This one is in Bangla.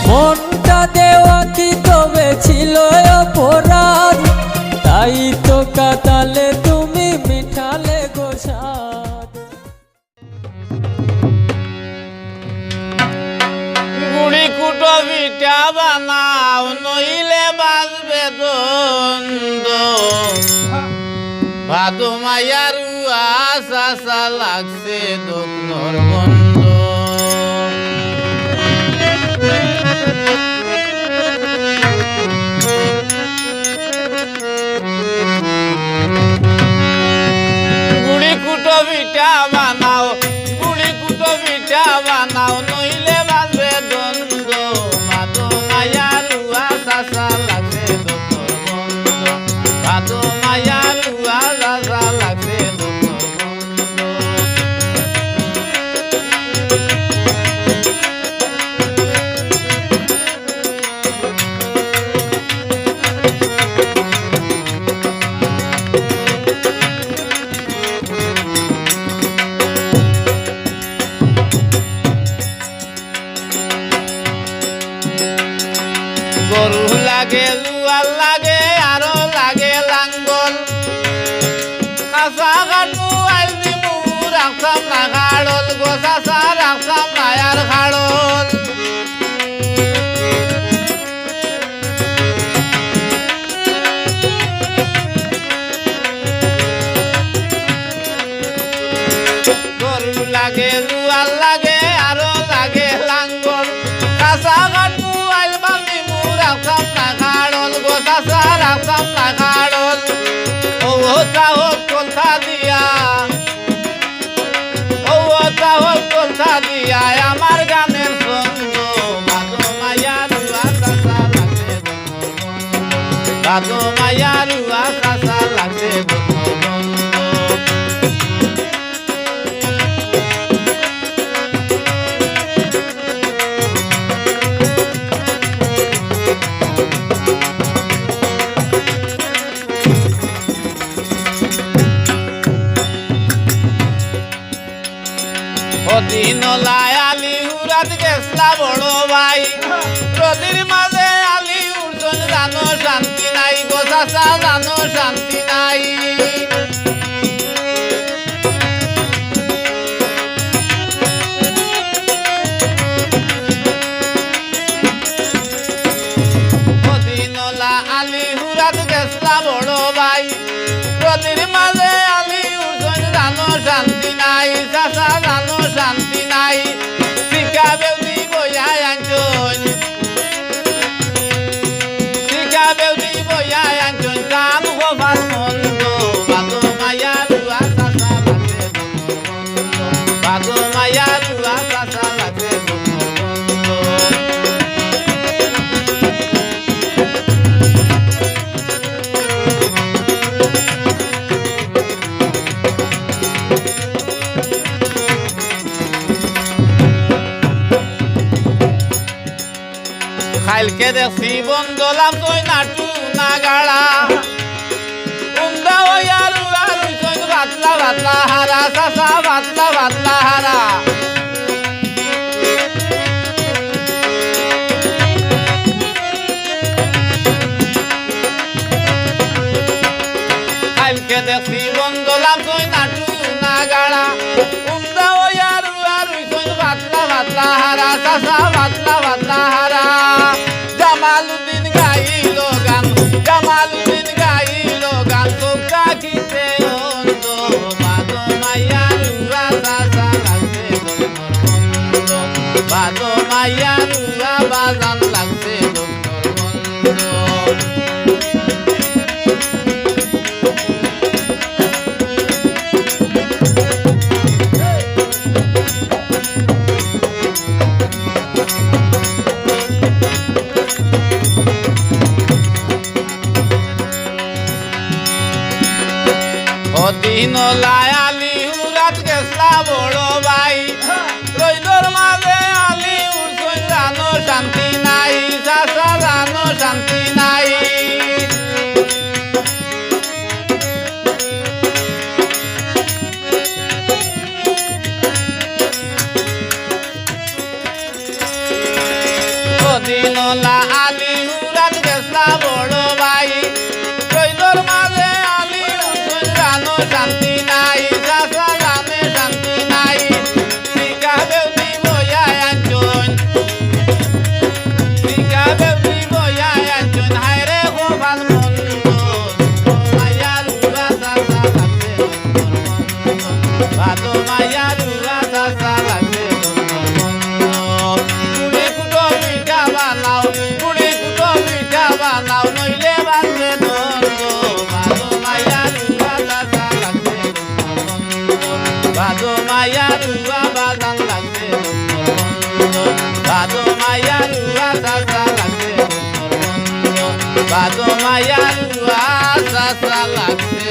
মনটা দেওয়া কি তবে ছিল অপরাধ, তাই তো কাঁদালে তুমি মিঠালে গো সাদ। গুড়ি কুটো পিঠা বানাও নইলে বাজবে দ্বন্দ্ব, ভাদু মায়ার আশা লাগছে দোকনর বন্ধ। গুড়ি কুটো পিঠা বানাও, গুড়ি কুটো পিঠা বানাও নইলে বাজবে দ্বন্দ্ব, ভাদু মায়ার আশা লাগছে দোকনর বন্ধ, ভাদু মায়ার আশা লাগছে দোকনর বন্ধ। গরু লাগে জুয়ার লাগে আরো লাগে লাঙ্গল, কাঁচা কাটু আইল দিমু রাখতাম না খাড়ল, গোছাচা রাখতাম না আর খাড়ল। গরু লাগে জুয়ার লাগে আরো লাগে লাঙ্গল, কাঁচা কাটু আইল বান্দিমু রাখতাম না খাড়ল, গোছাচা রাখতাম না খাড়ল। ও চাহত কথা দিয়া, ও চাহত কথা দিয়া আমার গানের ছন্দ, ভাদু মায়ার আশা লাগছে ভাদু মায়ার আশা লাগছে বন্ধু। দিন আলি উড়াত গেছলা বড় ভাই, রোদির মাঝে আলি উড়ছন জানো শান্তি নাই, গোছাচা জানো শান্তি নাই। দিনলা আলি উড়াত গেছলা বড় ভাই, রোদির মাঝে আলি উড়ছন জানো শান্তি নাই, চাচা জানো শান্তি নাই। শিকা বেউদি বইয়া আনছন, শিকা বেউদি বইয়া আনছন কাম গোপাল মন্দ, ভাদু মায়ার আশা লাগছে বন্ধু, ভাদু মায়ার আশা লাগছে বন্ধু। খাইলকে দেখছি বন্ধলাম তুই নাটু না গাড়া, উন্দা ওই আরু আরু তুই বাতলা বাতলা হারা, চাচা বাতলা বাতলা হারা। খাইলকে দেখছি বন্ধলাম তুই নাটু না গাড়া, উন্দা ওই আরু আরু তুই বাতলা বাতলা হারা, চাচা বাতলা বাতলা হারা। জামালুদ্দিন গাইল গান, জামালুদ্দিন গাইল গান, চোখটা খিতে অন্ধ, ভাদু মায়ার আশা লাগছে বন্ধ, ভাদু মায়ার বাজান লাগছে বন্ধ। দিন আলি উড়াত গেছলা বড় ভাই, রইদর মাঝে আলি উড়ছন জানো শান্তি নাই, চাচা জানো শান্তি নাই। মদিনলা আলী হুরাত গেছলা বড় ভাই কইলোর মাঝে আলী হুসেন জানো শান্তি নাই চাচা জানে শান্তি নাই শিকা বেউনি বয়া আঞ্জন শিকা বেউনি বয়া আঞ্জন হায়রে গোপাল মন্দ মায়ার উড়া চাচা লাগছে ভাদো মায়ার উড়া চাচা লাগছে বানাও নইলে বাজবে দ্বন্দ্ব ভাদো মায়ার উড়া চাচা লাগছে ভাদো মায়ার উড়া বাজান লাগছে ভাদো মায়ার উড়া চাচা লাগছে ভাদো মায়ার উড়া চাচা লাগছে